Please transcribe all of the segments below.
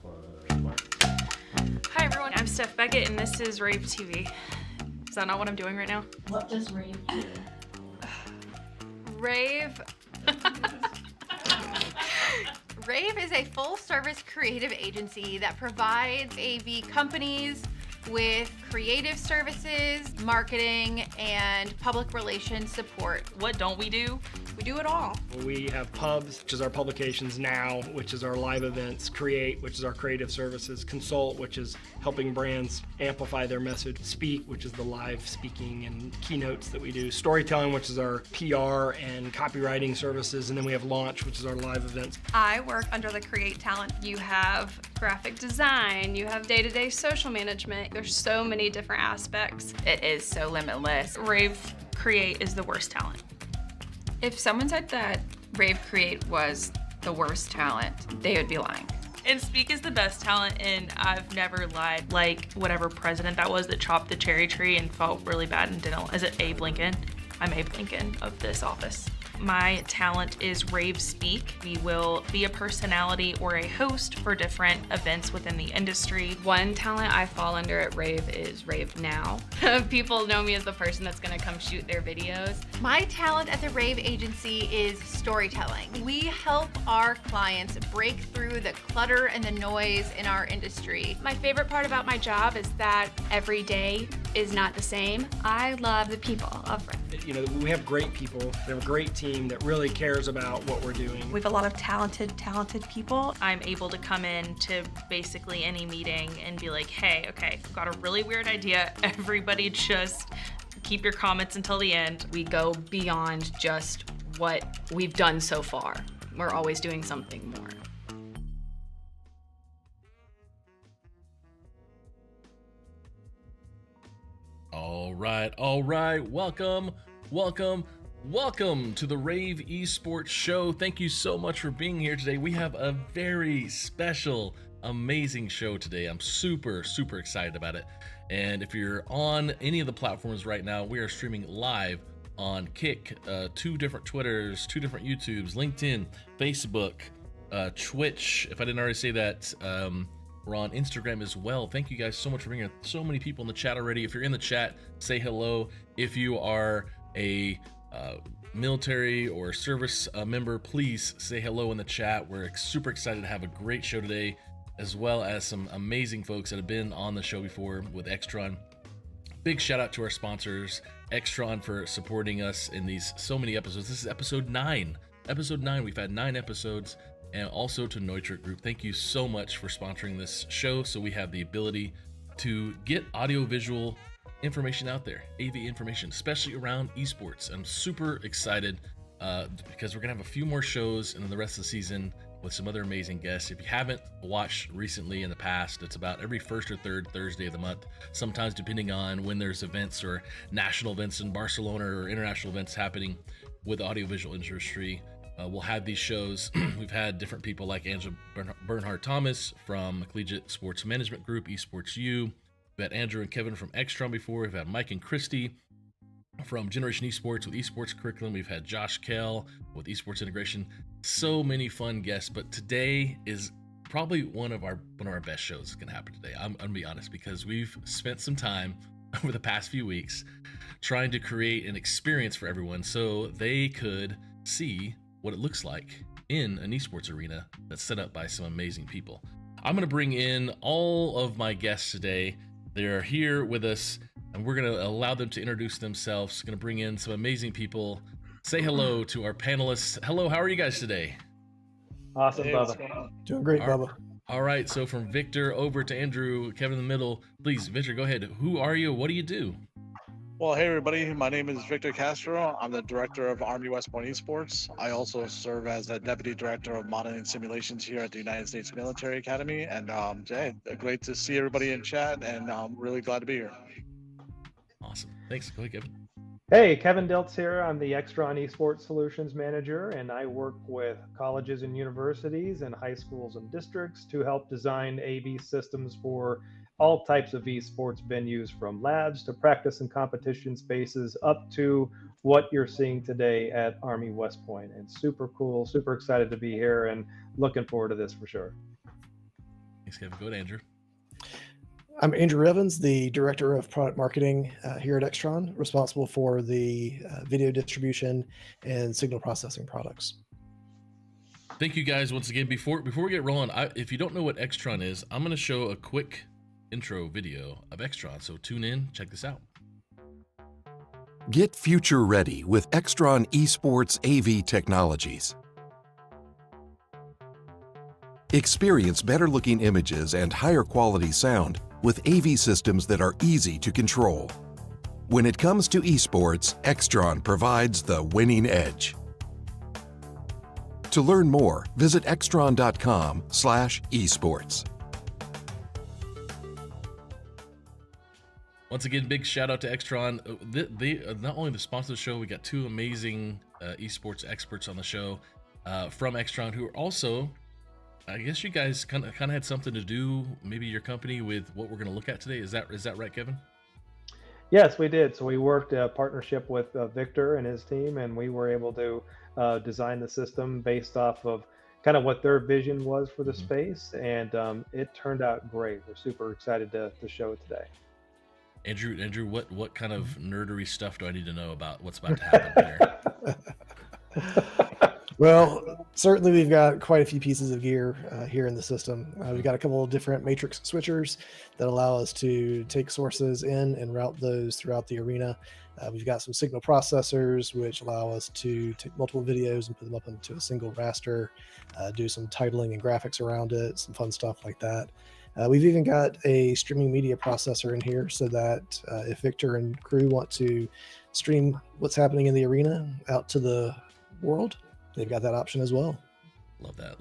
Hi everyone, I'm Steph Beckett and this is rAVe TV. Is that not what I'm doing right now? What does rAVe do? rAVe rAVe is a full-service creative agency that provides AV companies with creative services, marketing, and public relations support. What don't we do? We do it all. We have Pubs, which is our publications now, which is our live events, Create, which is our creative services, Consult, which is helping brands amplify their message, Speak, which is the live speaking and keynotes that we do, Storytelling, which is our PR and copywriting services, and then we have Launch, which is our live events. I work under the Create talent. You have graphic design, you have day-to-day social management. There's so many different aspects. It is so limitless. rAVe Create is the worst talent. If someone said that rAVe Create was the worst talent, they would be lying. And Speak is the best talent, and I've never lied. Like whatever president that was that chopped the cherry tree and felt really bad and didn't. Is it Abe Lincoln? I'm Abe Lincoln of this office. My talent is rAVe Speak. We will be a personality or a host for different events within the industry. One talent I fall under at rAVe is rAVe Now. People know me as the person that's gonna come shoot their videos. My talent at the rAVe agency is storytelling. We help our clients break through the clutter and the noise in our industry. My favorite part about my job is that every day is not the same. I love the people of rAVe. You know, we have great people. We have a great team that really cares about what we're doing. We have a lot of talented people. I'm able to come in to basically any meeting and be like, hey, okay, I've got a really weird idea. Everybody just keep your comments until the end. We go beyond just what we've done so far. We're always doing something more. All right. Welcome to the rAVe Esports Show. Thank you so much for being here today. We have a very special, amazing show today. I'm super excited about it. And if you're on any of the platforms right now, we are streaming live on Kick, 2 different Twitters, 2 different YouTubes, LinkedIn, Facebook, Twitch. If I didn't already say that, we're on Instagram as well. Thank you guys so much for being here. So many people in the chat already. If you're in the chat, say hello. If you are a military or service member, please say hello in the chat. We're super excited to have a great show today, as well as some amazing folks that have been on the show before with Extron. Big shout out to our sponsors, Extron, for supporting us in these so many episodes. This is episode 9. We've had 9 episodes. And also to Neutrik Group. Thank you so much for sponsoring this show, so we have the ability to get audio-visual information out there, AV information, especially around esports. I'm super excited because we're gonna have a few more shows in the rest of the season with some other amazing guests. If you haven't watched recently in the past, it's about every first or third Thursday of the month, sometimes depending on when there's events or national events in Barcelona or international events happening with the audiovisual industry. We'll have these shows. We've had different people like Angela Bernhardt-Thomas from Collegiate Sports Management Group, Esports U. We've had Andrew and Kevin from Extron before. We've had Mike and Christy from Generation Esports with Esports Curriculum. We've had Josh Kell with Esports Integration. So many fun guests, but today is probably one of our best shows that's gonna happen today. I'm gonna be honest, because we've spent some time over the past few weeks trying to create an experience for everyone so they could see what it looks like in an esports arena that's set up by some amazing people. I'm going to bring in all of my guests today. They're here with us, and we're going to allow them to introduce themselves. Going to bring in some amazing people. Say hello to our panelists. Hello, how are you guys today? Awesome, Bubba. Doing great, Bubba. All right, so from Victor over to Andrew, Kevin in the middle. Please, Victor, go ahead. Who are you? What do you do? Well, hey everybody, my name is Victor Castro. I'm the director of Army West Point Esports. I also serve as the deputy director of modeling and simulations here at the United States Military Academy. And hey, great to see everybody in chat, and I'm really glad to be here. Awesome. Thanks. Go ahead, Kevin. Hey, Kevin Diltz here. I'm the Extron Esports Solutions Manager, and I work with colleges and universities and high schools and districts to help design AV systems for all types of esports venues, from labs to practice and competition spaces up to what you're seeing today at Army West Point. And super cool, super excited to be here and looking forward to this for sure. Thanks, Kevin. Go ahead, Andrew. I'm Andrew Evans, the Director of Product Marketing here at Extron, responsible for the video distribution and signal processing products. Thank you guys once again. Before we get rolling, if you don't know what Extron is, I'm going to show a quick intro video of Extron. So tune in, check this out. Get future ready with Extron Esports AV technologies. Experience better looking images and higher quality sound with AV systems that are easy to control. When it comes to esports, Extron provides the winning edge. To learn more, visit extron.com/esports. Once again, big shout out to Extron. They not only the sponsor of the show, we got two amazing esports experts on the show from Extron who are also, I guess you guys kind of had something to do, maybe your company, with what we're going to look at today. Is that right, Kevin? Yes, we did. So we worked a partnership with Victor and his team, and we were able to design the system based off of kind of what their vision was for the space, and it turned out great. We're super excited to show it today. Andrew, what kind of nerdery stuff do I need to know about what's about to happen here? Well, certainly we've got quite a few pieces of gear here in the system. We've got a couple of different matrix switchers that allow us to take sources in and route those throughout the arena. We've got some signal processors, which allow us to take multiple videos and put them up into a single raster, do some titling and graphics around it, some fun stuff like that. We've even got a streaming media processor in here so that if Victor and crew want to stream what's happening in the arena out to the world, they've got that option as well. Love that.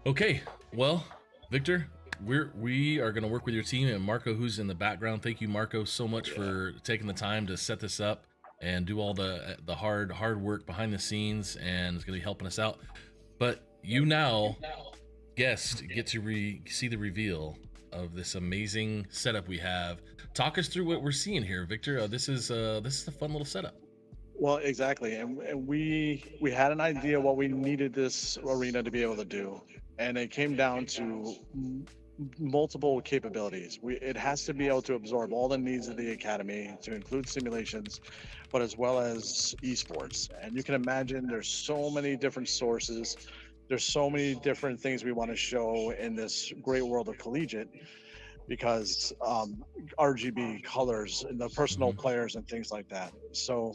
Okay, well, Victor, we are going to work with your team, and Marco, who's in the background. Thank you, Marco, so much for taking the time to set this up and do all the hard work behind the scenes, and it's going to be helping us out. But you now, guest, get to see the reveal of this amazing setup we have. Talk us through what we're seeing here, Victor. This is a fun little setup. Well, exactly, and we had an idea what we needed this arena to be able to do, and it came down to multiple capabilities. It has to be able to absorb all the needs of the academy, to include simulations, but as well as esports. And you can imagine there's so many different sources, there's so many different things we want to show in this great world of collegiate, because RGB colors and the personal players and things like that. So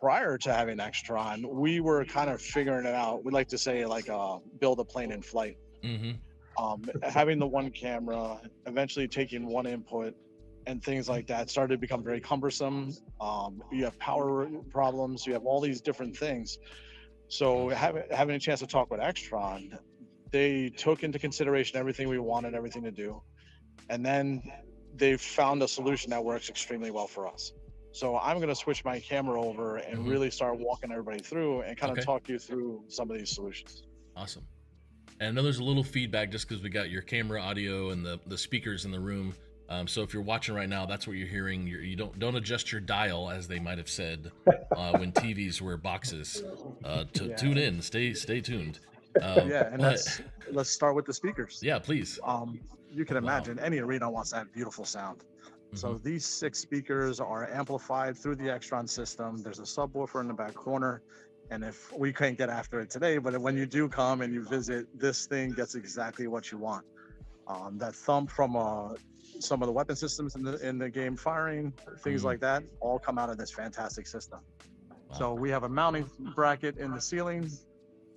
prior to having Extron, we were kind of figuring it out. We like to say, like, build a plane in flight. Having the one camera, eventually taking one input, and things like that started to become very cumbersome. You have power problems, you have all these different things. So having a chance to talk with Extron, they took into consideration everything we wanted, everything to do, and then they found a solution that works extremely well for us. So I'm going to switch my camera over and really start walking everybody through and kind of talk you through some of these solutions. Awesome. And I know there's a little feedback just because we got your camera audio and the speakers in the room. So if you're watching right now, that's what you're hearing. You don't adjust your dial, as they might have said when TVs were boxes. Tune in, stay tuned. Let's start with the speakers. Yeah, please. You can imagine any arena wants that beautiful sound. So these 6 speakers are amplified through the Extron system. There's a subwoofer in the back corner. And if we can't get after it today, but when you do come and you visit, this thing gets exactly what you want. That thump from some of the weapon systems in the game firing, things like that, all come out of this fantastic system. Wow. So we have a mounting bracket in the ceiling,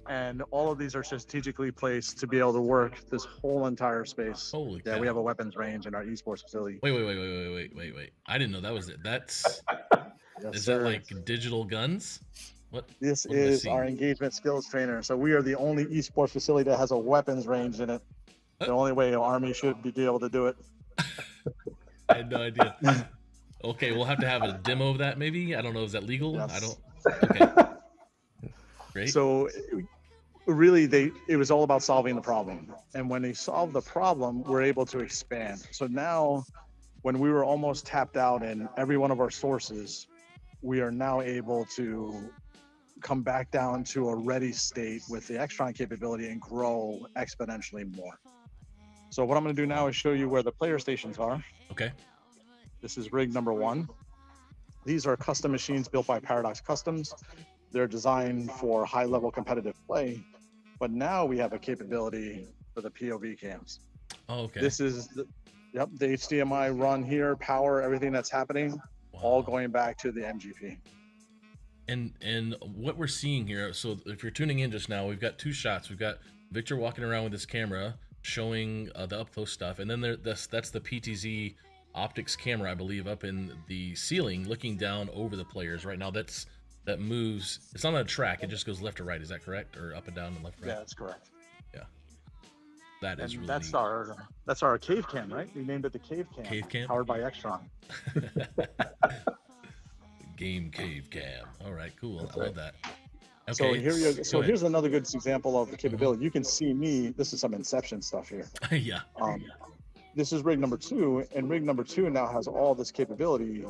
and all of these are strategically placed to be able to work this whole entire space. Holy cow. We have a weapons range in our esports facility. Wait. I didn't know that was it. That's is that like digital guns? What is our engagement skills trainer. So we are the only esports facility that has a weapons range in it. The only way an Army should be able to do it. I had no idea. Okay, we'll have to have a demo of that maybe. I don't know, is that legal? Yes. Okay. Great. So really it was all about solving the problem. And when they solved the problem, we're able to expand. So now when we were almost tapped out in every one of our sources, we are now able to come back down to a ready state with the Extron capability and grow exponentially more. So what I'm going to do now is show you where the player stations are. Okay. This is rig number 1. These are custom machines built by Paradox Customs. They're designed for high-level competitive play, but now we have a capability for the POV cams. Oh, okay. This is the HDMI run here, power, everything that's happening, all going back to the MGP. And what we're seeing here, so if you're tuning in just now, we've got 2 shots. We've got Victor walking around with his camera showing the up-close stuff, and then that's the PTZ optics camera, I believe, up in the ceiling looking down over the players. Right now that moves, it's not on a track, it just goes left to right. Is that correct? Or up and down and left to right? Yeah, that's correct. Yeah. That is really that's neat. That's our cave cam, right? We named it the cave cam. Cave cam? Powered by Extron. Game cave cam. All right, cool. That's I love that. Okay. So here's ahead. another good example of the capability. You can see me. This is some Inception stuff here. Yeah. This is rig number 2, and rig number 2 now has all this capability,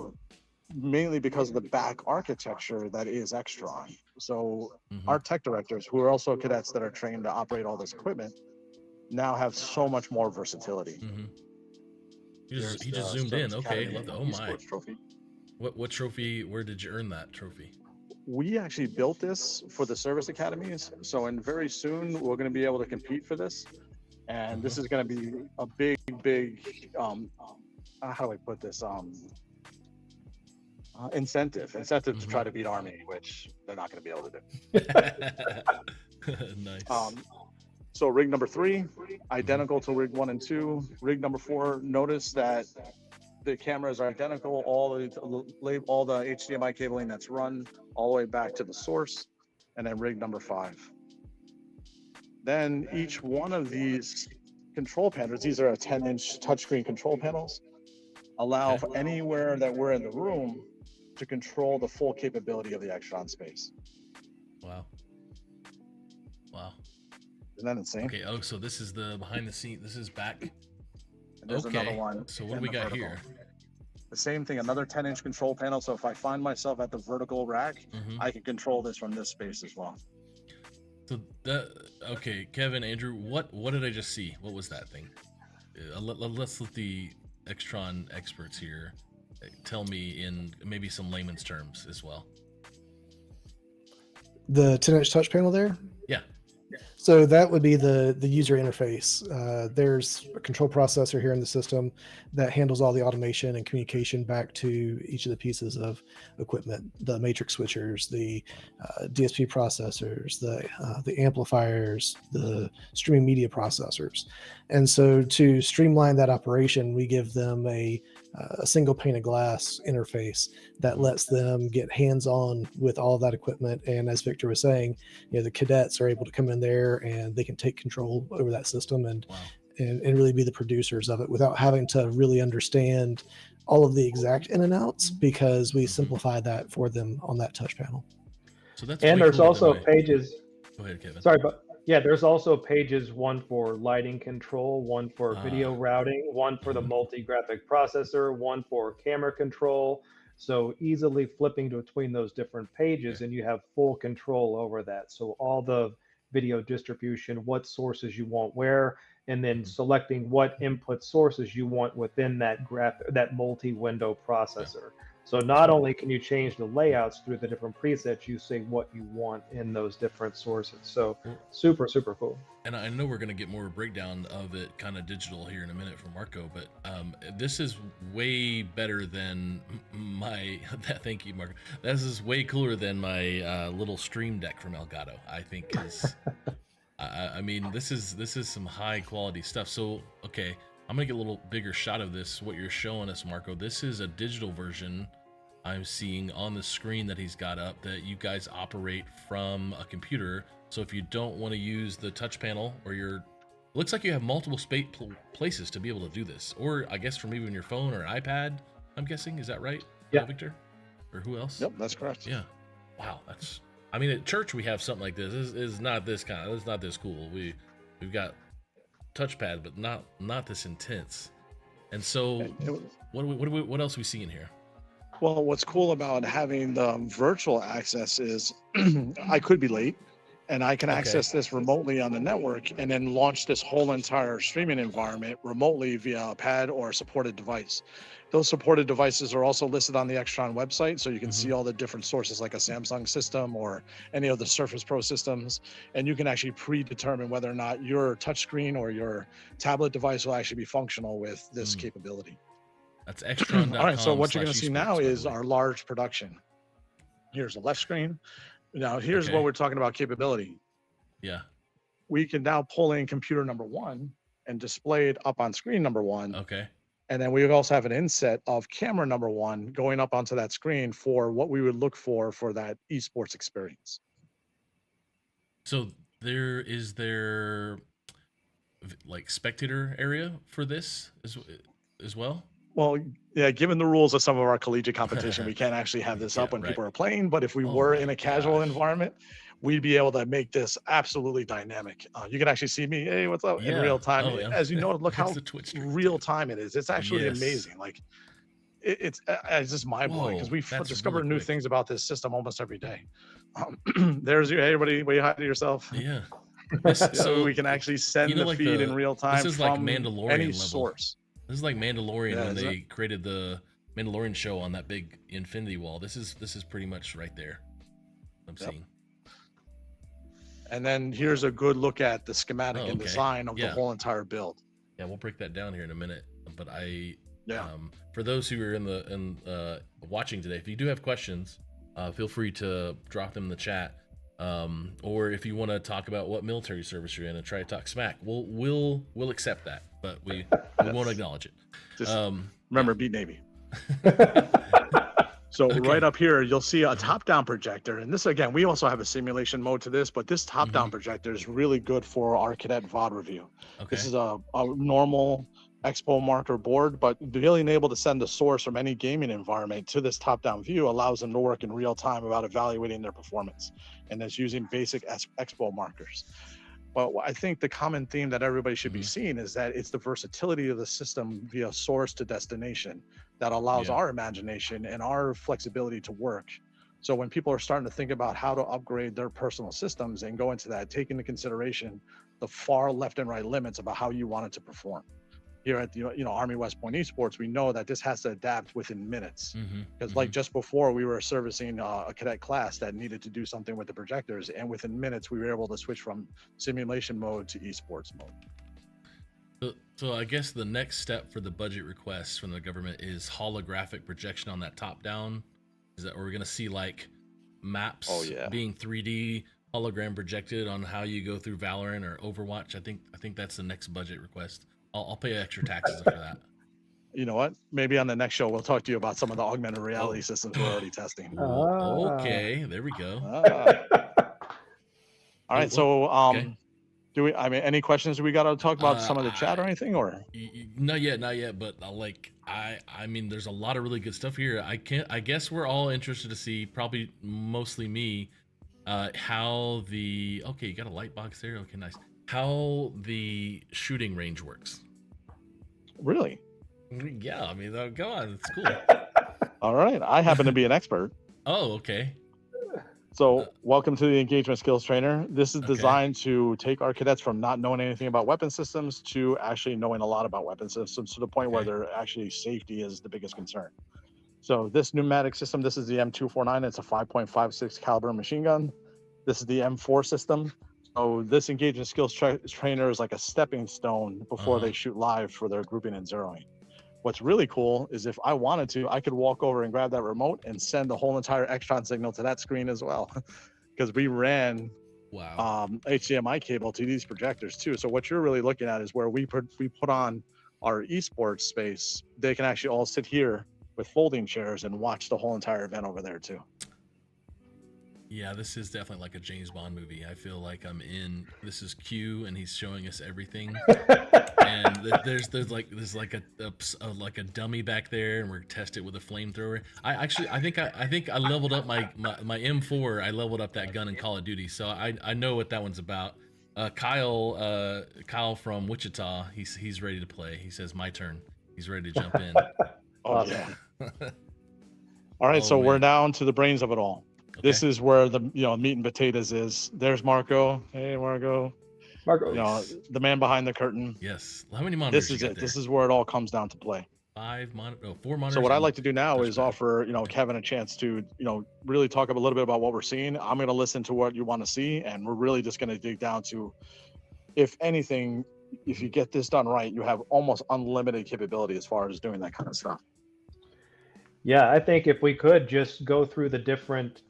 mainly because of the back architecture that is Extron. So our tech directors, who are also cadets that are trained to operate all this equipment, now have so much more versatility. He just zoomed in. Okay, love that. Oh my. Trophy. What trophy? Where did you earn that trophy? We actually built this for the service academies. So, and very soon we're going to be able to compete for this. And this is going to be a big, how do I put this? Incentive to try to beat Army, which they're not going to be able to do. Nice. So rig number 3, identical to rig 1 and 2. Rig number 4, notice that the cameras are identical. All the HDMI cabling that's run all the way back to the source, and then rig number 5. Then each one of these control panels, these are a 10-inch touchscreen control panels, allow for anywhere that we're in the room to control the full capability of the Extron space. Wow. Isn't that insane? Okay. Oh, so this is the behind the scene. This is back. And there's another one. So what do we got here? The same thing, another 10-inch control panel. So if I find myself at the vertical rack, I can control this from this space as well. So okay, Kevin, Andrew, what did I just see? What was that thing? Let's let the Extron experts here tell me in maybe some layman's terms as well. The 10-inch touch panel there? Yeah. So that would be the user interface. There's a control processor here in the system that handles all the automation and communication back to each of the pieces of equipment, the matrix switchers, the DSP processors, the amplifiers, the streaming media processors. And so to streamline that operation, we give them a single pane of glass interface that lets them get hands-on with all of that equipment. And as Victor was saying, the cadets are able to come in there and they can take control over that system and really be the producers of it without having to really understand all of the exact in and outs, because we simplify that for them on that touch panel. So that's and there's cool, also pages. Go ahead, Kevin. Sorry, but yeah, there's also pages, one for lighting control, one for video routing, one for the multi-graphic processor, one for camera control. So easily flipping between those different pages and you have full control over that. So all the video distribution, what sources you want where, and then selecting what input sources you want within that multi-window processor. So not only can you change the layouts through the different presets, you say what you want in those different sources. So super, super cool. And I know we're going to get more breakdown of it kind of digital here in a minute from Marco, but this is way better than my, thank you, Marco. This is way cooler than my little stream deck from Elgato, I think is, I mean, this is some high quality stuff. So, okay, I'm gonna get a little bigger shot of this, what you're showing us, Marco. This is a digital version I'm seeing on the screen that he's got up that you guys operate from a computer. So if you don't want to use the touch panel, or looks like you have multiple places to be able to do this, or I guess from even your phone or iPad, I'm guessing. Is that right? Yeah. Victor? Or who else? Yep, that's correct. Yeah. Wow, I mean, at church we have something like this. Is not this kind of, it's not this cool. We've got touchpad, but not this intense. And so what else are we seeing here? Well, what's cool about having the virtual access is I could be late, and I can access this remotely on the network and then launch this whole entire streaming environment remotely via a pad or a supported device. Those supported devices are also listed on the Extron website, so you can see all the different sources like a Samsung system or any of the Surface Pro systems, and you can actually predetermine whether or not your touchscreen or your tablet device will actually be functional with this capability. That's Extron.com. All right, so what you're going to see now is our large production. Here's the left screen. Now, here's what we're talking about capability. Yeah. We can now pull in computer number 1 and display it up on screen number 1. Okay. And then we also have an inset of camera number 1 going up onto that screen for what we would look for that esports experience. So is there like spectator area for this as well? Well, yeah, given the rules of some of our collegiate competition, we can't actually have this up when people are playing. But if we were in a casual environment, we'd be able to make this absolutely dynamic. You can actually see me, hey, what's up, in real time. As you know, look how real time it is. It's actually amazing. Like it's just mind blowing because we discover new things about this system almost every day. There's you, hey, everybody, where you hide yourself. Yeah. So we can actually send the feed in real time. This is from like Mandalorian any level. source. This is like Mandalorian when they created the Mandalorian show on that big infinity wall. This is pretty much right there. I'm seeing. And then here's a good look at the schematic and design of the whole entire build. Yeah, we'll break that down here in a minute. But for those who are watching today, if you do have questions, feel free to drop them in the chat. Or if you want to talk about what military service you're in and try to talk smack, we'll accept that, but we won't acknowledge it. Just remember, beat Navy. So right up here, you'll see a top-down projector, and this again, we also have a simulation mode to this, but this top-down projector is really good for our cadet VOD review. This is a normal Expo marker board, but being able to send the source from any gaming environment to this top-down view allows them to work in real time about evaluating their performance, and that's using basic Expo markers. But I think the common theme that everybody should be seeing is that it's the versatility of the system via source to destination that allows our imagination and our flexibility to work. So when people are starting to think about how to upgrade their personal systems and go into that, take into consideration the far left and right limits about how you want it to perform. Here at the Army West Point Esports, we know that this has to adapt within minutes. Because like just before, we were servicing a cadet class that needed to do something with the projectors, and within minutes we were able to switch from simulation mode to esports mode. So I guess the next step for the budget request from the government is holographic projection on that top down. Is that we're gonna see like maps being 3D hologram projected on how you go through Valorant or Overwatch? I think that's the next budget request. I'll pay extra taxes for that. You know what? Maybe on the next show we'll talk to you about some of the augmented reality systems we're already testing. Okay, there we go. All right, so any questions we got to talk about some of the chat or anything, or not yet, but I mean there's a lot of really good stuff here. I guess we're all interested to see, probably mostly me, how you got a light box there. Okay, nice. How the shooting range works. Really? Yeah, I mean, go on, it's cool. All right, I happen to be an expert. Oh, okay. So welcome to the engagement skills trainer. This is designed to take our cadets from not knowing anything about weapon systems to actually knowing a lot about weapon systems, to the point where they're actually safety is the biggest concern. So this pneumatic system, this is the M249. It's a 5.56 caliber machine gun. This is the M4 system. So this engagement skills trainer is like a stepping stone before they shoot live for their grouping and zeroing. What's really cool is if I wanted to, I could walk over and grab that remote and send the whole entire Extron signal to that screen as well. Because we ran HDMI cable to these projectors too. So what you're really looking at is where we put on our esports space, they can actually all sit here with folding chairs and watch the whole entire event over there too. Yeah, this is definitely like a James Bond movie. I feel like I'm in. This is Q, and he's showing us everything. And there's like a dummy back there, and we're tested with a flamethrower. I think I leveled up my M4. I leveled up that gun in Call of Duty, so I know what that one's about. Kyle from Wichita, he's ready to play. He says my turn. He's ready to jump in. Oh yeah. All right, so we're down to the brains of it all. This is where the meat and potatoes is. There's Marco. Hey, Marco. Marco, the man behind the curtain. Yes. How many monitors? This is it. This is where it all comes down to play. 4 monitors. So what I like to do now is offer Kevin a chance to really talk a little bit about what we're seeing. I'm going to listen to what you want to see, and we're really just going to dig down to, if anything, if you get this done right, you have almost unlimited capability as far as doing that kind of stuff. Yeah, I think if we could just go through the different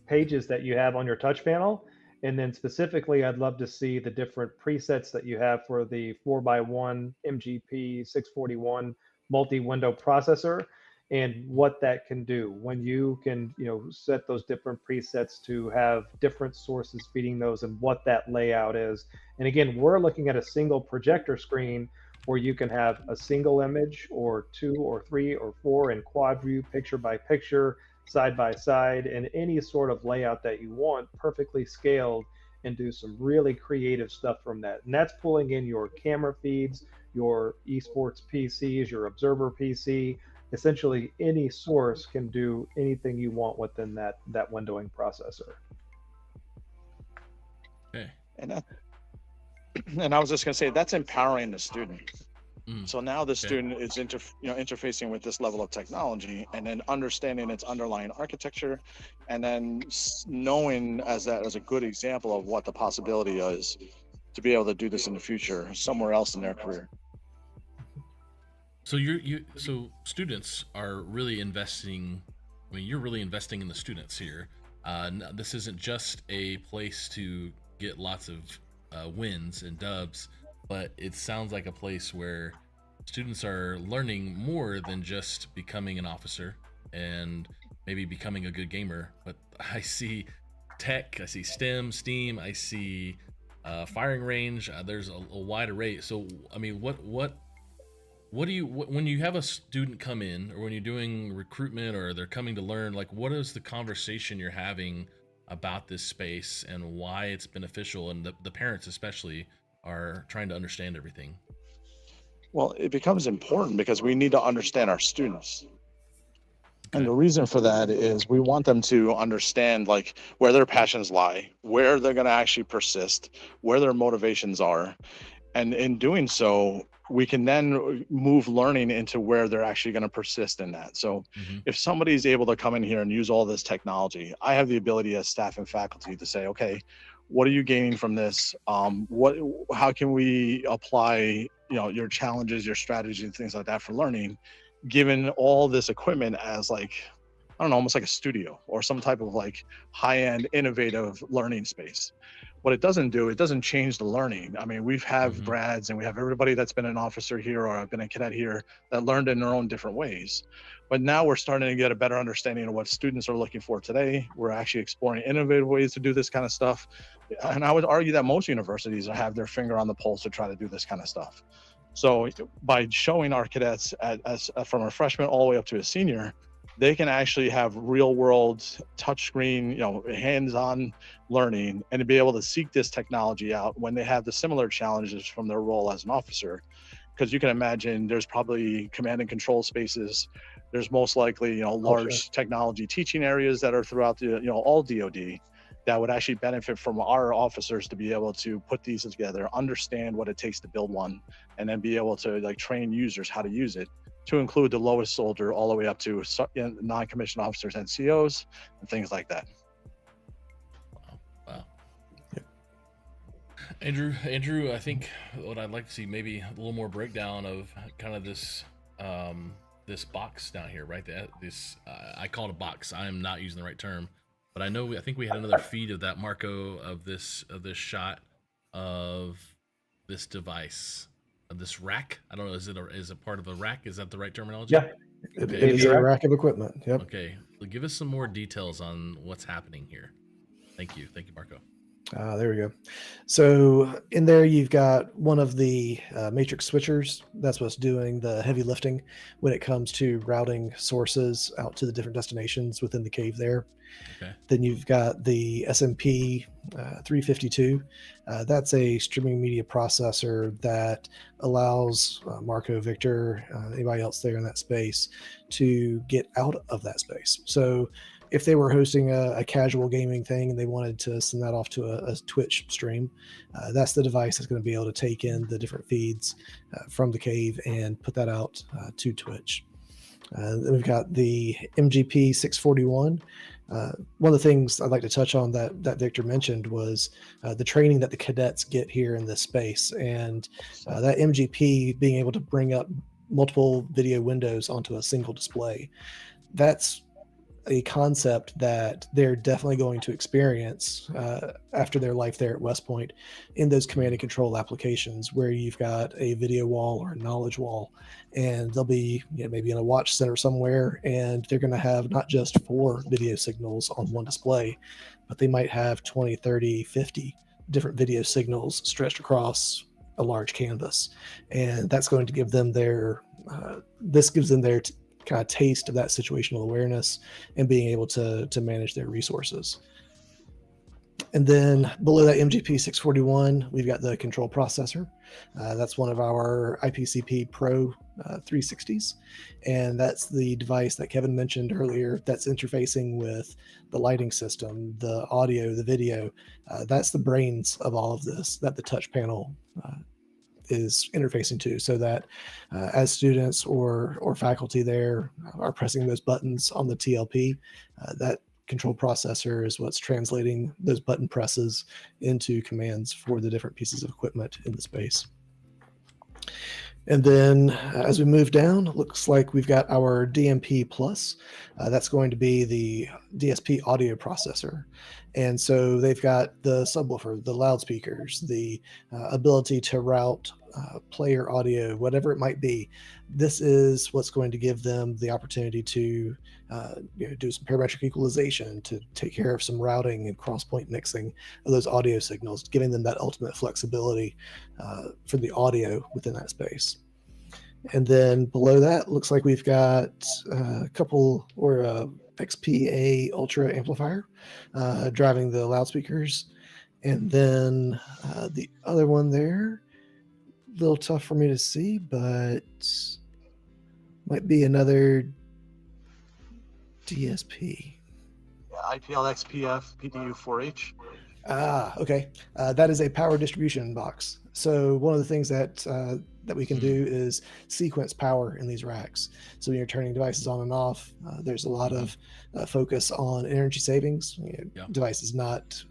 pages that you have on your touch panel, and then specifically, I'd love to see the different presets that you have for the 4x1 MGP 641 multi-window processor, and what that can do when you can set those different presets to have different sources feeding those, and what that layout is. And again, we're looking at a single projector screen where you can have a single image or 2 or 3 or 4 in quad view, picture by picture, side by side, and any sort of layout that you want, perfectly scaled, and do some really creative stuff from that. And that's pulling in your camera feeds, your esports PCs, your observer PC. Essentially, any source can do anything you want within that windowing processor. Okay. And I was just going to say, that's empowering the student. So now the student is interfacing with this level of technology, and then understanding its underlying architecture, and then knowing as a good example of what the possibility is to be able to do this in the future somewhere else in their career. So so students are really investing. I mean, you're really investing in the students here. This isn't just a place to get lots of wins and dubs, but it sounds like a place where students are learning more than just becoming an officer and maybe becoming a good gamer. But I see tech, I see STEM, STEAM, I see firing range. There's a wide array. So I mean, what do you, when you have a student come in, or when you're doing recruitment, or they're coming to learn, like, what is the conversation you're having about this space and why it's beneficial, and the parents especially are trying to understand everything? Well, it becomes important because we need to understand our students. And the reason for that is we want them to understand like where their passions lie, where they're going to actually persist, where their motivations are. And in doing so, we can then move learning into where they're actually going to persist in that. So if somebody's able to come in here and use all this technology, I have the ability as staff and faculty to say, okay, what are you gaining from this? How can we apply, your challenges, your strategies, and things like that for learning, given all this equipment as like, I don't know, almost like a studio or some type of like high-end innovative learning space. What it doesn't do, it doesn't change the learning. I mean, we have grads and we have everybody that's been an officer here or been a cadet here that learned in their own different ways. But now we're starting to get a better understanding of what students are looking for today. We're actually exploring innovative ways to do this kind of stuff. And I would argue that most universities have their finger on the pulse to try to do this kind of stuff. So by showing our cadets from a freshman all the way up to a senior, they can actually have real world touchscreen, hands-on learning, and to be able to seek this technology out when they have the similar challenges from their role as an officer. Because you can imagine there's probably command and control spaces. There's most likely, large technology teaching areas that are throughout the, all DoD that would actually benefit from our officers to be able to put these together, understand what it takes to build one, and then be able to like train users how to use it, to include the lowest soldier all the way up to non-commissioned officers and COs and things like that. Wow. Andrew, I think what I'd like to see maybe a little more breakdown of kind of this this box down here, right? This I call it a box. I am not using the right term, but I think we had another feed of that, Marco, of this shot of this device. This rack, I don't know, is it part of a rack? Is that the right terminology? Yeah, it is a rack of equipment. Yep. Okay, well, give us some more details on what's happening here. Thank you, Marco. There we go. So in there, you've got one of the matrix switchers. That's what's doing the heavy lifting when it comes to routing sources out to the different destinations within the cave there. Okay. Then you've got the SMP 352. That's a streaming media processor that allows Marco, Victor, anybody else there in that space to get out of that space. So if they were hosting a casual gaming thing and they wanted to send that off to a Twitch stream, that's the device that's going to be able to take in the different feeds from the cave and put that out to Twitch. Then we've got the MGP 641. One of the things I'd like to touch on that Victor mentioned was the training that the cadets get here in this space, and that MGP being able to bring up multiple video windows onto a single display. That's a concept that they're definitely going to experience after their life there at West Point in those command and control applications where you've got a video wall or a knowledge wall, and they'll be maybe in a watch center somewhere, and they're going to have not just 4 video signals on one display, but they might have 20, 30, 50 different video signals stretched across a large canvas. And that's going to give them their kind of taste of that situational awareness and being able to manage their resources. And then below that MGP 641, we've got the control processor. That's one of our IPCP Pro 360s. And that's the device that Kevin mentioned earlier that's interfacing with the lighting system, the audio, the video. That's the brains of all of this that the touch panel is interfacing to, so that as students or faculty there are pressing those buttons on the TLP, that control processor is what's translating those button presses into commands for the different pieces of equipment in the space. And then as we move down, it looks like we've got our DMP Plus. That's going to be the DSP audio processor. And so they've got the subwoofer, the loudspeakers, the ability to route player audio, whatever it might be. This is what's going to give them the opportunity to do some parametric equalization, to take care of some routing and cross-point mixing of those audio signals, giving them that ultimate flexibility for the audio within that space. And then below that, looks like we've got a couple, or a XPA Ultra amplifier driving the loudspeakers. And then the other one there, a little tough for me to see, but might be another DSP. IPL XPF PDU 4H. Okay. That is a power distribution box. So one of the things that we can do is sequence power in these racks. So when you're turning devices on and off, there's a lot of focus on energy savings. Devices not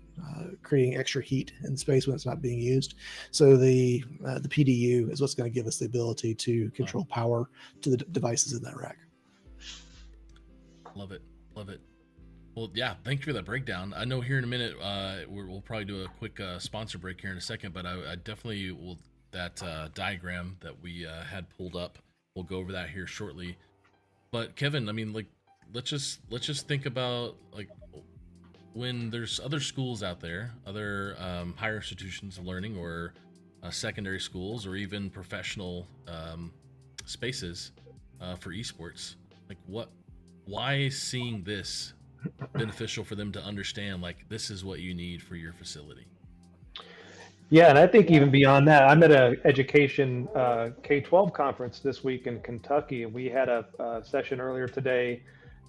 creating extra heat in space when it's not being used. So the PDU is what's going to give us the ability to control power to the devices in that rack. Love it. Love it. Well, yeah, thank you for that breakdown. I know here in a minute, we'll probably do a quick sponsor break here in a second, but I definitely will, that diagram that we had pulled up, we'll go over that here shortly. But Kevin, I mean, like, let's just think about, like, when there's other schools out there, other higher institutions of learning, or secondary schools, or even professional spaces for esports, like, why is seeing this beneficial for them to understand, like, this is what you need for your facility? Yeah, and I think even beyond that, I'm at a education K-12 conference this week in Kentucky, and we had a session earlier today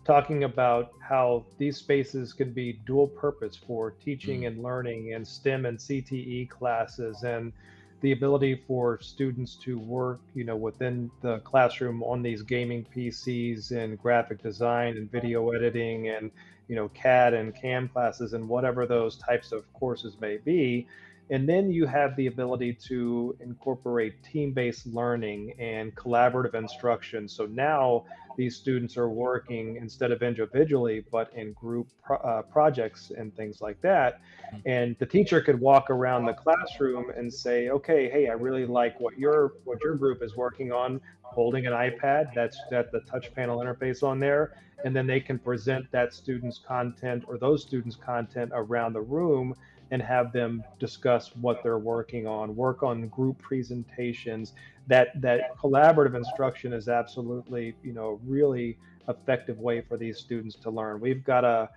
talking about how these spaces could be dual purpose for teaching and learning and STEM and CTE classes, and the ability for students to work, within the classroom on these gaming PCs and graphic design and video editing and, CAD and CAM classes and whatever those types of courses may be. And then you have the ability to incorporate team-based learning and collaborative instruction. So now these students are working instead of individually, but in group projects and things like that. And the teacher could walk around the classroom and say, okay, hey, I really like what your group is working on, holding an iPad that's got the touch panel interface on there. And then they can present that student's content or those students' content around the room and have them discuss what they're working on, work on group presentations. That collaborative instruction is absolutely, really effective way for these students to learn. We've got a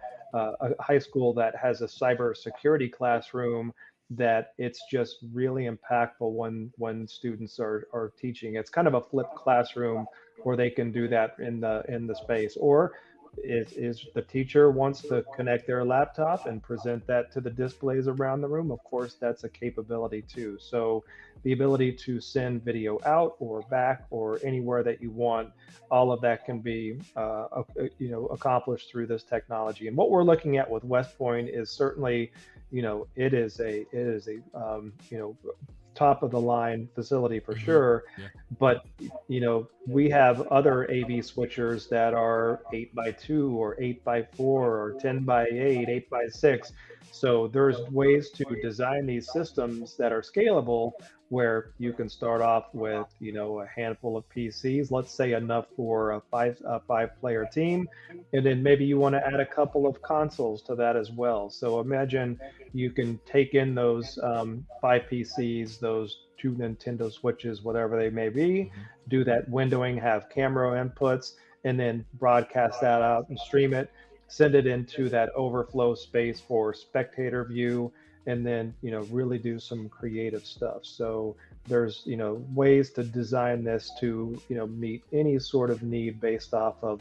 high school that has a cybersecurity classroom that it's just really impactful when students are teaching. It's kind of a flipped classroom where they can do that in the space. Or is the teacher wants to connect their laptop and present that to the displays around the room, of course, that's a capability too. So the ability to send video out or back or anywhere that you want, all of that can be accomplished through this technology. And what we're looking at with West Point is certainly, it is a top of the line facility for sure. Yeah. But we have other AV switchers that are 8x2 or 8x4 or 10x8, 8x6. So there's ways to design these systems that are scalable, where you can start off with a handful of PCs, let's say enough for a five-player team, and then maybe you want to add a couple of consoles to that as well. So imagine you can take in those 5 PCs, those 2 Nintendo Switches, whatever they may be, do that windowing, have camera inputs, and then broadcast that out and stream it, send it into that overflow space for spectator view, and then really do some creative stuff. So there's ways to design this to meet any sort of need based off of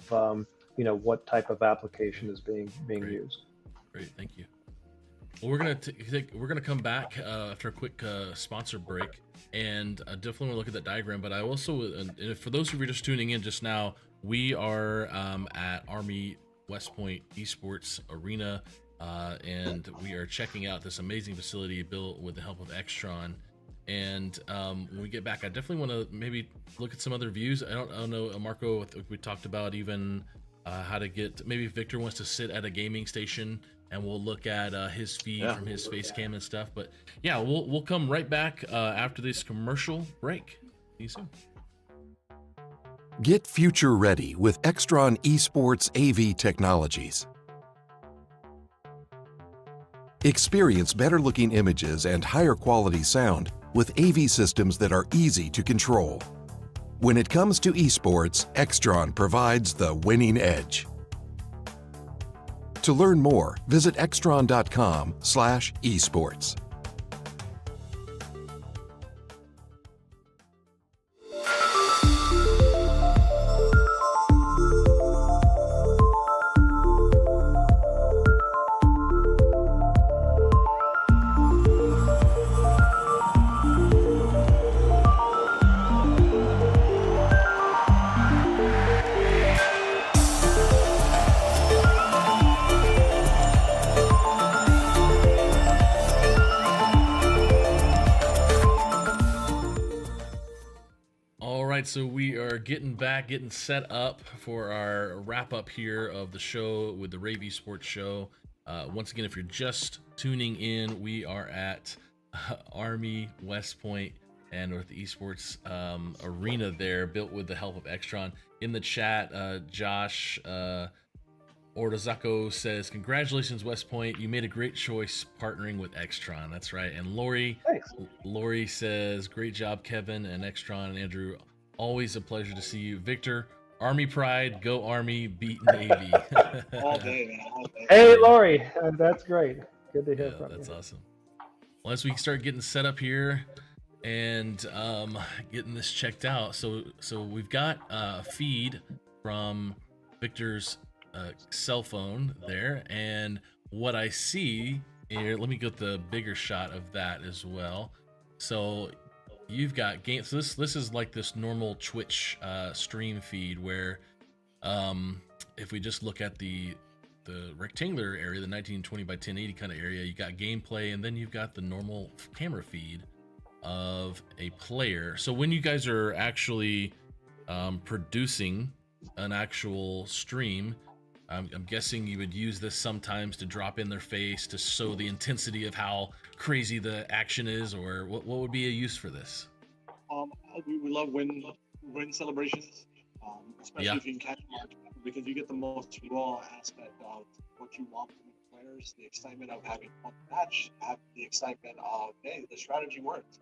what type of application is being used. Great, thank you. Well, we're gonna come back after a quick sponsor break, and definitely want to look at that diagram. But I also, and for those of you just tuning in just now, we are at Army West Point Esports Arena. And we are checking out this amazing facility built with the help of Extron. And when we get back, I definitely want to maybe look at some other views. I don't know, Marco, we talked about even how to get, maybe Victor wants to sit at a gaming station and we'll look at his feed from his face cam and stuff. But yeah, we'll come right back after this commercial break. See you soon. Get future ready with Extron Esports AV technologies. Experience better looking images and higher quality sound with AV systems that are easy to control. When it comes to esports, Extron provides the winning edge. To learn more, visit extron.com/esports. So we are getting set up for our wrap up here of the show with the rAVe Esports Show. Once again, if you're just tuning in, we are at Army West Point and with the Esports Arena there, built with the help of Extron. In the chat, Josh Ordozako says, "Congratulations, West Point. You made a great choice partnering with Extron." That's right. And Lori says, "Great job, Kevin and Extron and Andrew. Always a pleasure to see you." Victor, Army pride, go Army, beat Navy. All day, man. All day. Hey, Lori, that's great. Good to hear from you. That's awesome. Well, as we start getting set up here and getting this checked out, so we've got a feed from Victor's cell phone there, and what I see here, let me get the bigger shot of that as well. So you've got game. So this is like this normal Twitch stream feed where, if we just look at the rectangular area, the 1920 by 1080 kind of area, you got gameplay, and then you've got the normal camera feed of a player. So when you guys are actually producing an actual stream, I'm guessing you would use this sometimes to drop in their face to show the intensity of how crazy the action is, or what would be a use for this? We love win celebrations, especially if you can catch them, because you get the most raw aspect of what you want from the players, the excitement of having won the match, have the excitement of, hey, the strategy worked.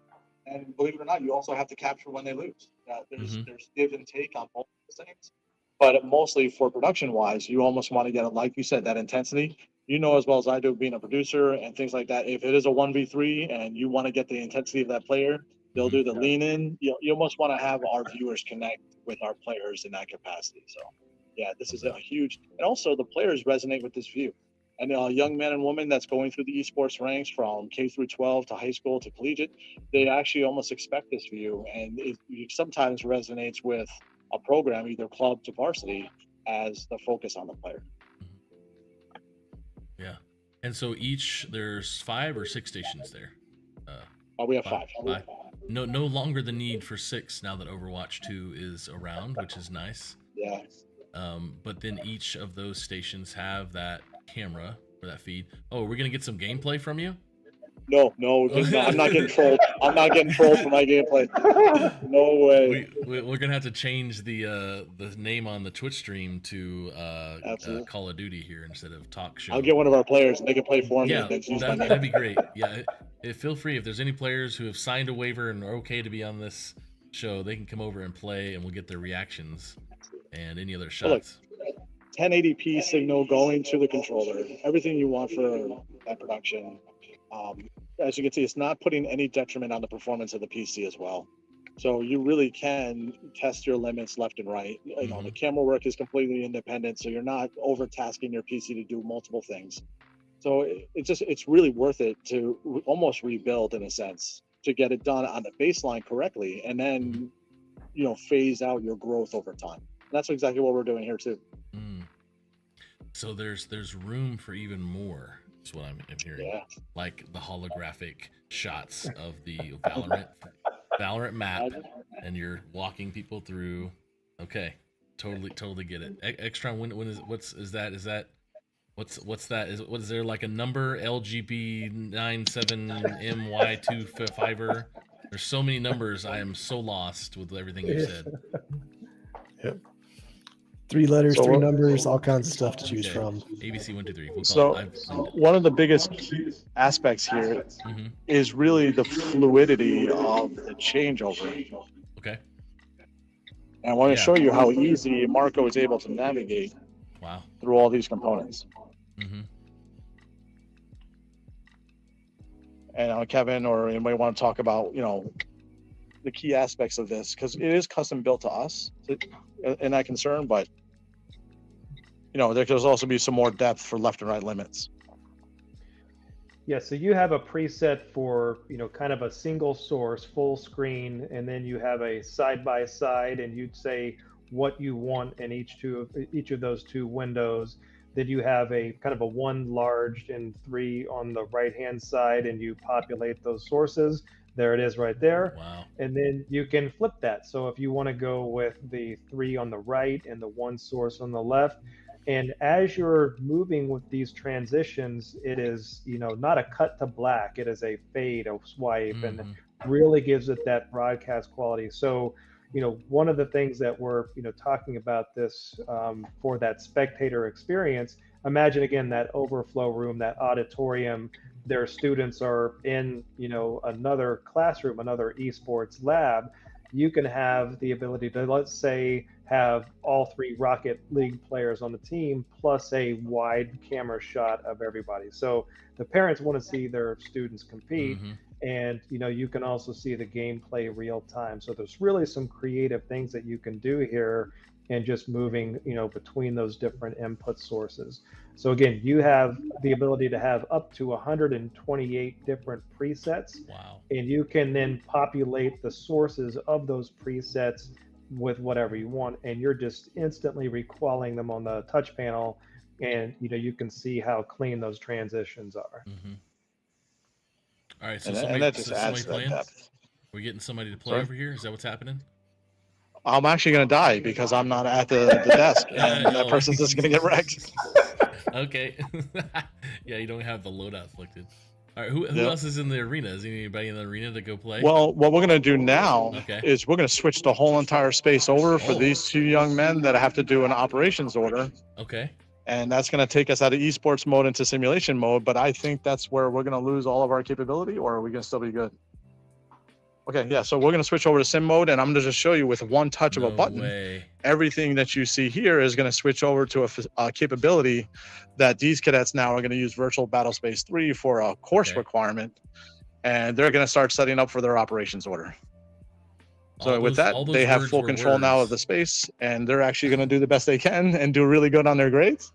And believe it or not, you also have to capture when they lose. There's give and take on both those things. But mostly for production-wise, you almost want to get, like you said, that intensity. You know as well as I do, being a producer and things like that, if it is a 1v3 and you want to get the intensity of that player, they'll do the lean in. You almost want to have our viewers connect with our players in that capacity. So Yeah, this is a huge, and also the players resonate with this view. And young men and women that's going through the esports ranks from K through 12 to high school to collegiate, they actually almost expect this view, and it sometimes resonates with a program, either club to varsity, as the focus on the player. Yeah. And so there's 5 or 6 stations there. We have 5. No longer the need for 6 now that Overwatch 2 is around, which is nice. Yeah. But then each of those stations have that camera for that feed. Oh, we're gonna get some gameplay from you? No, I'm not getting trolled. I'm not getting trolled for my gameplay. No way. We're gonna have to change the name on the Twitch stream to Call of Duty here instead of Talk Show. I'll get one of our players and they can play for me. Yeah, that'd be great. Yeah, feel free if there's any players who have signed a waiver and are okay to be on this show, they can come over and play, and we'll get their reactions and any other shots. Look, 1080p signal going to the controller, everything you want for that production. As you can see, it's not putting any detriment on the performance of the PC as well. So you really can test your limits left and right. You know, the camera work is completely independent, so you're not overtasking your PC to do multiple things. So it's really worth it to almost rebuild in a sense to get it done on the baseline correctly, and then phase out your growth over time. And that's exactly what we're doing here too. So there's room for even more. That's what I'm hearing. Yeah. Like the holographic shots of the Valorant map, and you're walking people through. Okay, totally get it. Extron, what's that? Is there like a number? LGB97MY25er? There's so many numbers. I am so lost with everything you said. Yep. 3 letters, 3 numbers, all kinds of stuff to choose from. ABC 1, 2, 3. One of the biggest aspects here is really the fluidity of the changeover. Okay. And I want to show you how easy Marco is able to navigate through all these components. And Kevin or anybody want to talk about, the key aspects of this, because it is custom built to us in that concern, but there could also be some more depth for left and right limits. Yeah, so you have a preset for, kind of a single source, full screen, and then you have a side by side, and you'd say what you want in each of those 2 windows. Then you have a kind of a 1 large and 3 on the right hand side, and you populate those sources. There it is right there. Wow. And then you can flip that. So if you want to go with the 3 on the right and the 1 source on the left, and as you're moving with these transitions, it is, not a cut to black. It is a fade, a swipe, and really gives it that broadcast quality. So, one of the things that we're, talking about this for that spectator experience, imagine again, that overflow room, that auditorium, their students are in, another classroom, another esports lab. You can have the ability to, let's say, have all 3 Rocket League players on the team, plus a wide camera shot of everybody. So the parents want to see their students compete, and you can also see the gameplay real time. So there's really some creative things that you can do here, and just moving between those different input sources. So again, you have the ability to have up to 128 different presets. Wow. And you can then populate the sources of those presets with whatever you want, and you're just instantly recalling them on the touch panel, and you can see how clean those transitions are. All right, so that just adds to that playing? depth. We're getting somebody to play over here. Is that what's happening? I'm actually going to die because I'm not at the desk, and that person's just going to get wrecked. Okay. Yeah, you don't have the loadout selected. All right, who else is in the arena? Is anybody in the arena to go play? Well, what we're going to do now is we're going to switch the whole entire space over for these 2 young men that have to do an operations order. Okay. And that's going to take us out of esports mode into simulation mode. But I think that's where we're going to lose all of our capability, or are we going to still be good? Okay, yeah, so we're going to switch over to sim mode, and I'm going to just show you with one touch of a button. Everything that you see here is going to switch over to a capability that these cadets now are going to use Virtual Battlespace 3 for a course requirement, and they're going to start setting up for their operations order. So with that, they have full control now of the space, and they're actually going to do the best they can and do really good on their grades.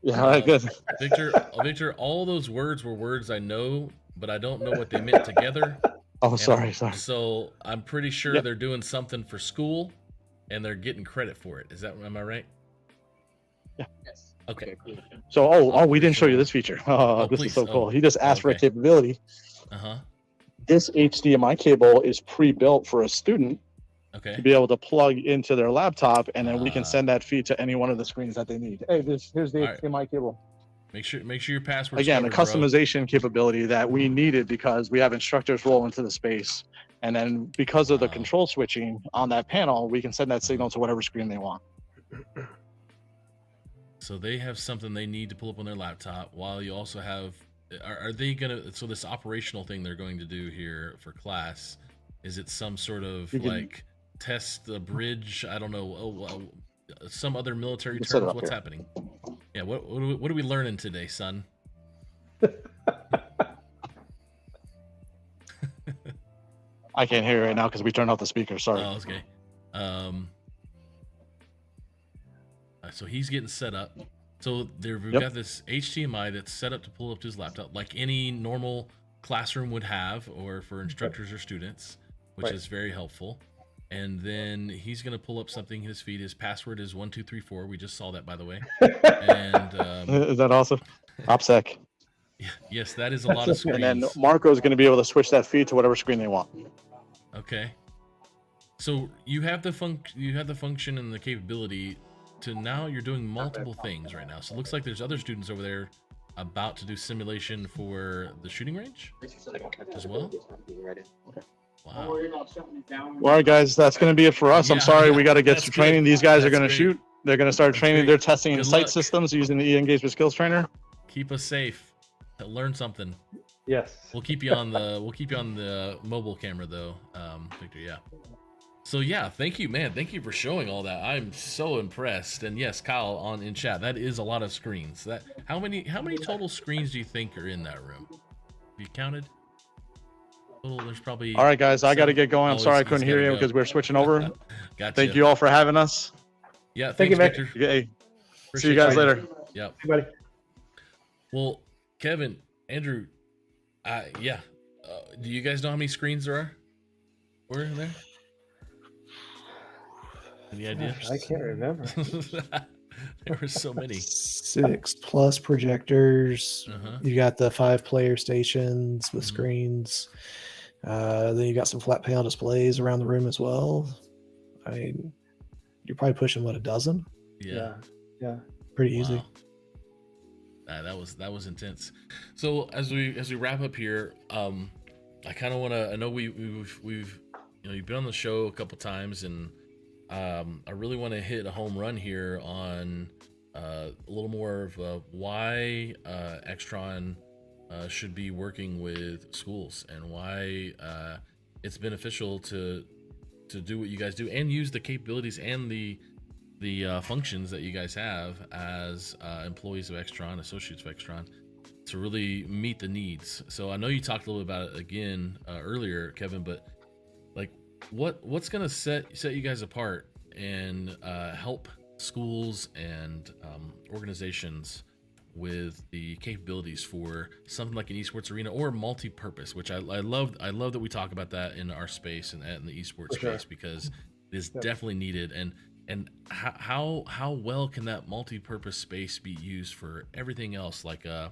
Yeah, all right, good. Victor, all those words were words I know, but I don't know what they meant together. Oh, sorry. So I'm pretty sure they're doing something for school, and they're getting credit for it. Am I right? Yeah. Yes. Okay. So, we didn't show you this feature. This is so cool. He just asked for a capability. This HDMI cable is pre-built for a student to be able to plug into their laptop, and then we can send that feed to any one of the screens that they need. Hey, here's the HDMI cable. Make sure your password. Again, a customization capability that we needed because we have instructors roll into the space, and then because of the control switching on that panel, we can send that signal to whatever screen they want. So they have something they need to pull up on their laptop, while you also have. Are they gonna? So this operational thing they're going to do here for class, is it some sort of like test the bridge? I don't know. Some other military terms. What's happening? Yeah. What are we learning today, son? I can't hear it right now because we turned off the speaker. Sorry. Oh, okay. So he's getting set up. So we've got this HDMI that's set up to pull up to his laptop, like any normal classroom would have, or for instructors or students, which is very helpful. And then he's going to pull up something in his feed. His password is 1234. We just saw that, by the way. And is that awesome? OPSEC. Yes, that is a lot of screens. And then Marco is going to be able to switch that feed to whatever screen they want. Okay. So you have the function and the capability to now you're doing multiple things right now. So it looks like there's other students over there about to do simulation for the shooting range as well. Wow. All right, guys, that's going to be it for us. I'm sorry, we got to get some training. These guys are going to shoot. They're going to start training. They're testing in sight systems using the e-engagement skills trainer. Keep us safe. Learn something. Yes. We'll keep you on the mobile camera though, Victor. Yeah. So yeah, thank you, man. Thank you for showing all that. I'm so impressed. And yes, Kyle in chat, that is a lot of screens. How many total screens do you think are in that room? Have you counted? Total, there's probably. All right, guys, I got to get going. I'm sorry I couldn't hear you because we're switching over. Gotcha. Thank you all for having us. Yeah, thank you, Victor. Hey, see you guys later. Yep. Hey, buddy. Well, Kevin, Andrew, do you guys know how many screens there were in there? Any idea? I can't remember. There were so many. 6+ projectors. You got the 5-player stations with screens. Then you got some flat panel displays around the room as well. I mean, you're probably pushing a dozen. Yeah. Pretty easy. That was intense. So as we wrap up here, I kind of want to. I know we've you've been on the show a couple times, and I really want to hit a home run here on a little more of why Extron should be working with schools and why it's beneficial to do what you guys do and use the capabilities and the functions that you guys have as employees of Extron, associates of Extron, to really meet the needs. So I know you talked a little bit about it again earlier, Kevin, but like what's going to set you guys apart and help schools and organizations with the capabilities for something like an esports arena or multi-purpose, which I love that we talk about that in our space and in the esports space, because it is definitely needed. And how well can that multi-purpose space be used for everything else, like an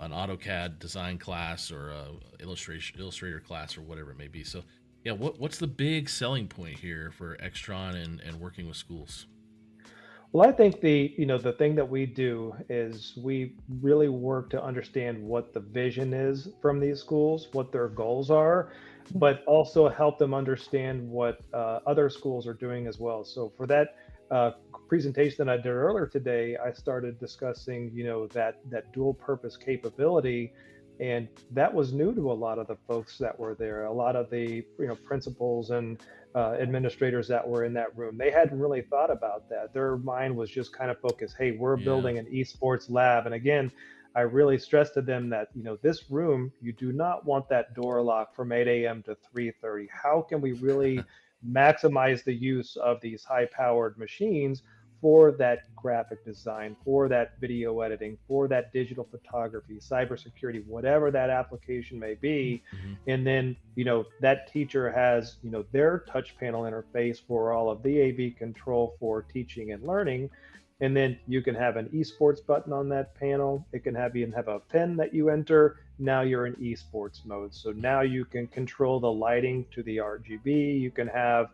AutoCAD design class or a Illustrator class or whatever it may be? So yeah, what's the big selling point here for Extron and working with schools? Well, I think the thing that we do is we really work to understand what the vision is from these schools, what their goals are, but also help them understand what other schools are doing as well. So for that presentation that I did earlier today, I started discussing, that dual purpose capability, and that was new to a lot of the folks that were there. A lot of the principals and administrators that were in that room, they hadn't really thought about that. Their mind was just kind of focused, hey, we're building an esports lab. And again, I really stressed to them that, this room, you do not want that door locked from 8 a.m. to 3:30. How can we really maximize the use of these high-powered machines for that graphic design, for that video editing, for that digital photography, cybersecurity, whatever that application may be. And then, that teacher has, their touch panel interface for all of the AV control for teaching and learning. And then you can have an esports button on that panel. It can even have a pen that you enter. Now you're in esports mode. So now you can control the lighting to the RGB. You can have,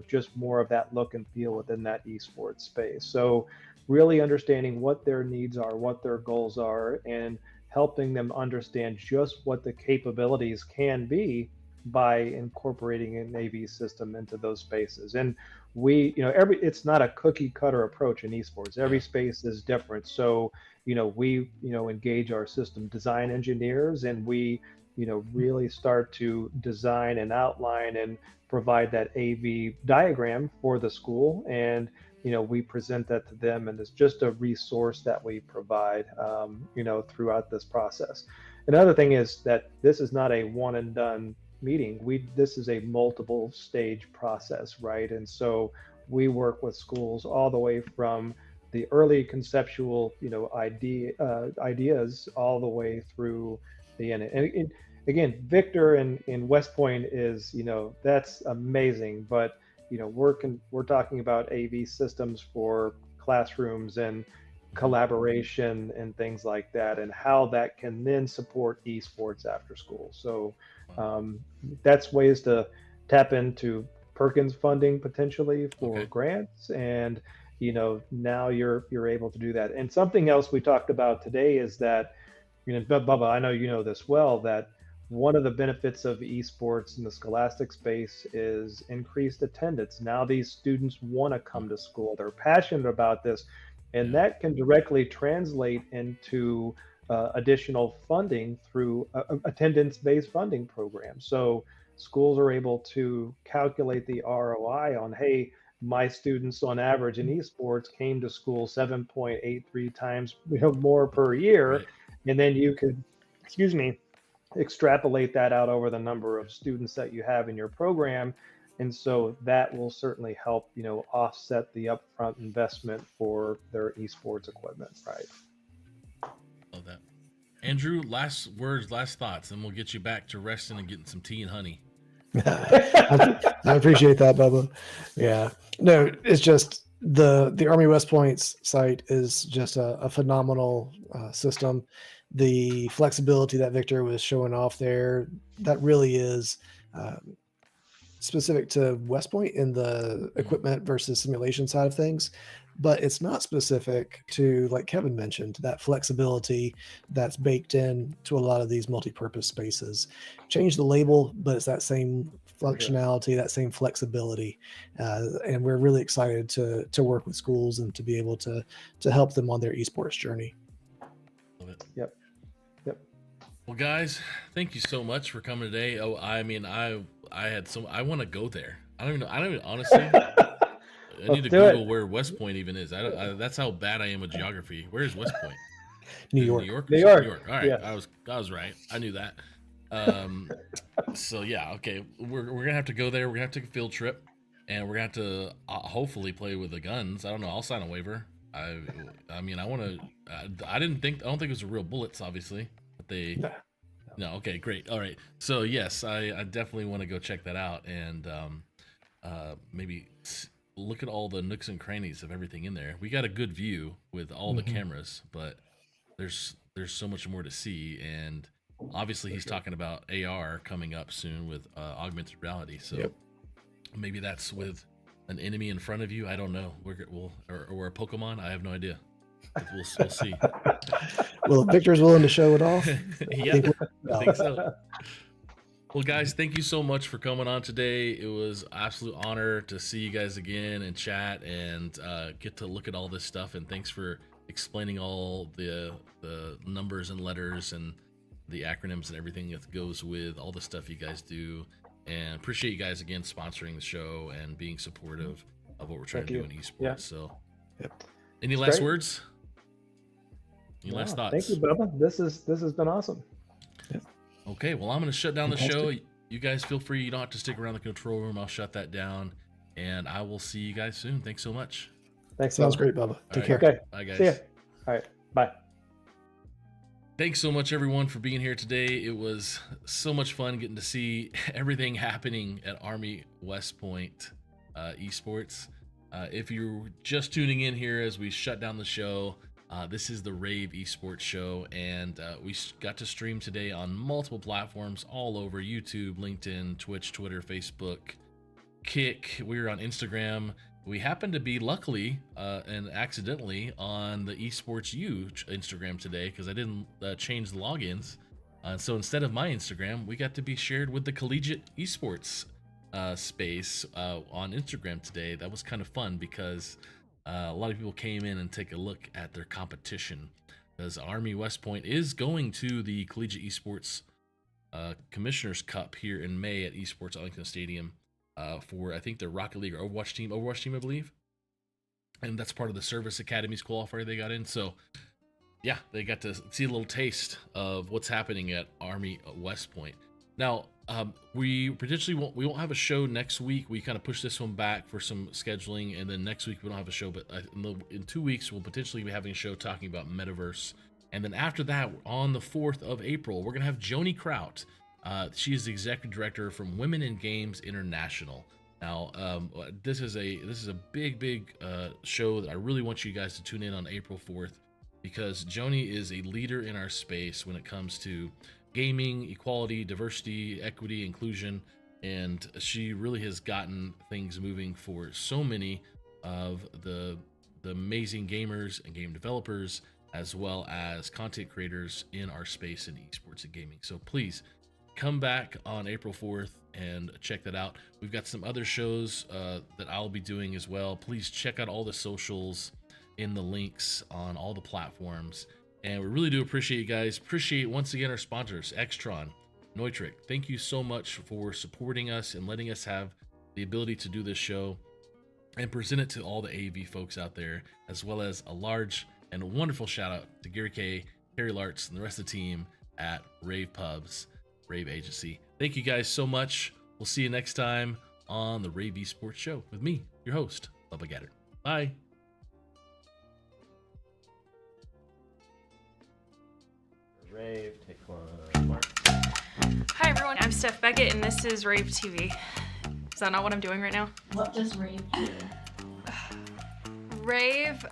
just more of that look and feel within that esports space. So really understanding what their needs are, what their goals are, and helping them understand just what the capabilities can be by incorporating an AV system into those spaces. And we, it's not a cookie cutter approach in esports. Every space is different. So, we, engage our system design engineers, and we, really start to design and outline and provide that AV diagram for the school. And, we present that to them, and it's just a resource that we provide, throughout this process. Another thing is that this is not a one and done meeting. This is a multiple stage process, right? And so we work with schools all the way from the early conceptual, ideas all the way through the end. And again, Victor in West Point is, that's amazing. But, we're talking about AV systems for classrooms and collaboration and things like that, and how that can then support esports after school. So that's ways to tap into Perkins funding potentially for grants. And, now you're able to do that. And something else we talked about today is that, Bubba, I know you know this well, that one of the benefits of esports in the scholastic space is increased attendance. Now these students want to come to school. They're passionate about this, and that can directly translate into additional funding through attendance-based funding programs. So schools are able to calculate the ROI on, hey, my students on average in esports came to school 7.83 times more per year. And then you could, extrapolate that out over the number of students that you have in your program. And so that will certainly help, offset the upfront investment for their esports equipment, right? Love that. Andrew, last words, last thoughts, and we'll get you back to resting and getting some tea and honey. I appreciate that, Bubba. Yeah. No, it's just the Army West Point's site is just a phenomenal system. The flexibility that Victor was showing off there, that really is specific to West Point in the equipment versus simulation side of things, but it's not specific to, like Kevin mentioned, that flexibility that's baked in to a lot of these multi-purpose spaces. Change the label, but it's that same functionality, that same flexibility, and we're really excited to work with schools and to be able to help them on their esports journey. Love it. Yep. Well, guys, thank you so much for coming today. Oh, I mean, I want to go there. I don't even honestly. I need to Google where West Point even is. That's how bad I am with geography. Where is West Point? New York. New York. All right, Yeah. I was right. I knew that. So yeah, okay. We're gonna have to go there. We're gonna have to take a field trip, and we're gonna have to hopefully play with the guns. I don't know. I'll sign a waiver. I mean, I want to. I don't think it was real bullets, obviously. No, okay, great. All right. So yes, I definitely want to go check that out, and maybe look at all the nooks and crannies of everything in there. We got a good view with all the cameras, but there's so much more to see, and obviously he's talking about AR coming up soon with augmented reality. So maybe that's with an enemy in front of you. I don't know. Or a Pokemon. I have no idea. We'll see. Well, if Victor's willing to show it off. I think so. Well, guys, thank you so much for coming on today. It was an absolute honor to see you guys again and chat and get to look at all this stuff. And thanks for explaining all the numbers and letters and the acronyms and everything that goes with all the stuff you guys do. And appreciate you guys again sponsoring the show and being supportive of what we're trying to do in esports. Yeah. So, any last words? Any last thoughts? Thank you, Bubba. This has been awesome. Okay, well, I'm going to shut down the show. you guys feel free. You don't have to stick around the control room. I'll shut that down, and I will see you guys soon. Thanks so much. Thanks. Sounds great, Bubba. Take care. Okay. Bye, guys. See ya. All right. Bye. Thanks so much, everyone, for being here today. It was so much fun getting to see everything happening at Army West Point Esports. If you're just tuning in here as we shut down the show, this is the rAVe Esports Show, and we got to stream today on multiple platforms all over YouTube, LinkedIn, Twitch, Twitter, Facebook, Kick. We were on Instagram. We happened to be, luckily and accidentally, on the Esports U Instagram today because I didn't change the logins. So instead of my Instagram, we got to be shared with the Collegiate Esports space on Instagram today. That was kind of fun because a lot of people came in and take a look at their competition, because Army West Point is going to the Collegiate Esports Commissioner's Cup here in May at Esports Arlington Stadium for, I think, their Rocket League or Overwatch team, I believe. And that's part of the Service Academy's qualifier they got in. So yeah, they got to see a little taste of what's happening at Army West Point. Now, we won't have a show next week. We kind of pushed this one back for some scheduling, and then next week we don't have a show, but in 2 weeks we'll potentially be having a show talking about Metaverse. And then after that, on the 4th of April, we're gonna have Joni Kraut. She is the executive director from Women in Games International. Now, this is a big show that I really want you guys to tune in on April 4th, because Joni is a leader in our space when it comes to gaming, equality, diversity, equity, inclusion, and she really has gotten things moving for so many of the amazing gamers and game developers, as well as content creators in our space in esports and gaming. So please come back on April 4th and check that out. We've got some other shows that I'll be doing as well. Please check out all the socials in the links on all the platforms. And we really do appreciate you guys. Appreciate, once again, our sponsors, Extron, Neutric. Thank you so much for supporting us and letting us have the ability to do this show and present it to all the AV folks out there, as well as a large and wonderful shout out to Gary K, Harry Lartz, and the rest of the team at rAVe Pubs, rAVe Agency. Thank you guys so much. We'll see you next time on the rAVe Esports Show with me, your host, Bubba Gaeddert. Bye. rAVe, take one, Mark. Hi everyone, I'm Steph Beckett and this is rAVe TV. Is that not what I'm doing right now? What does rAVe do? rAVe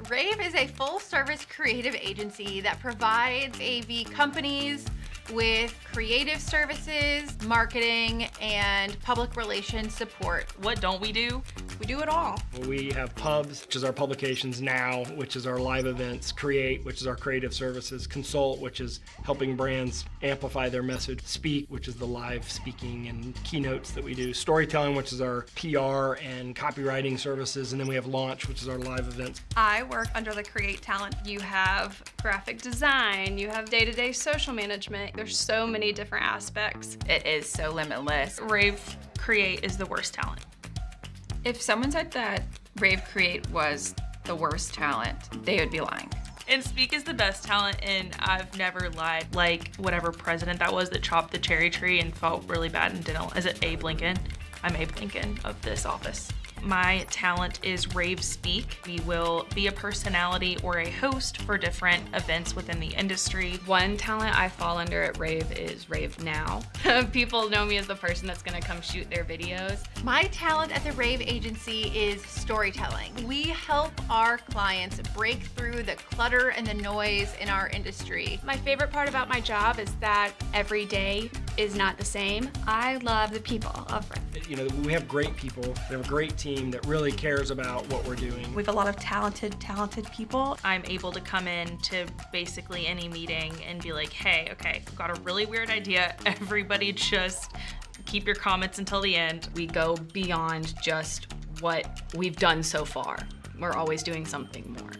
rAVe is a full-service creative agency that provides AV companies with creative services, marketing, and public relations support. What don't we do? We do it all. We have Pubs, which is our publications now, which is our live events, Create, which is our creative services, Consult, which is helping brands amplify their message, Speak, which is the live speaking and keynotes that we do, Storytelling, which is our PR and copywriting services, and then we have Launch, which is our live events. I work under the Create talent. You have graphic design, you have day-to-day social management. There's so many different aspects. It is so limitless. rAVe Create is the worst talent. If someone said that rAVe Create was the worst talent, they would be lying. And Speak is the best talent, and I've never lied. Like whatever president that was that chopped the cherry tree and felt really bad and didn't. Is it Abe Lincoln? I'm Abe Lincoln of this office. My talent is rAVe Speak. We will be a personality or a host for different events within the industry. One talent I fall under at rAVe is rAVe Now. People know me as the person that's gonna come shoot their videos. My talent at the rAVe Agency is storytelling. We help our clients break through the clutter and the noise in our industry. My favorite part about my job is that every day is not the same. I love the people of rAVe. You know, we have great people. We have a great team that really cares about what we're doing. We have a lot of talented people. I'm able to come in to basically any meeting and be like, hey, okay, I've got a really weird idea. Everybody just keep your comments until the end. We go beyond just what we've done so far. We're always doing something more.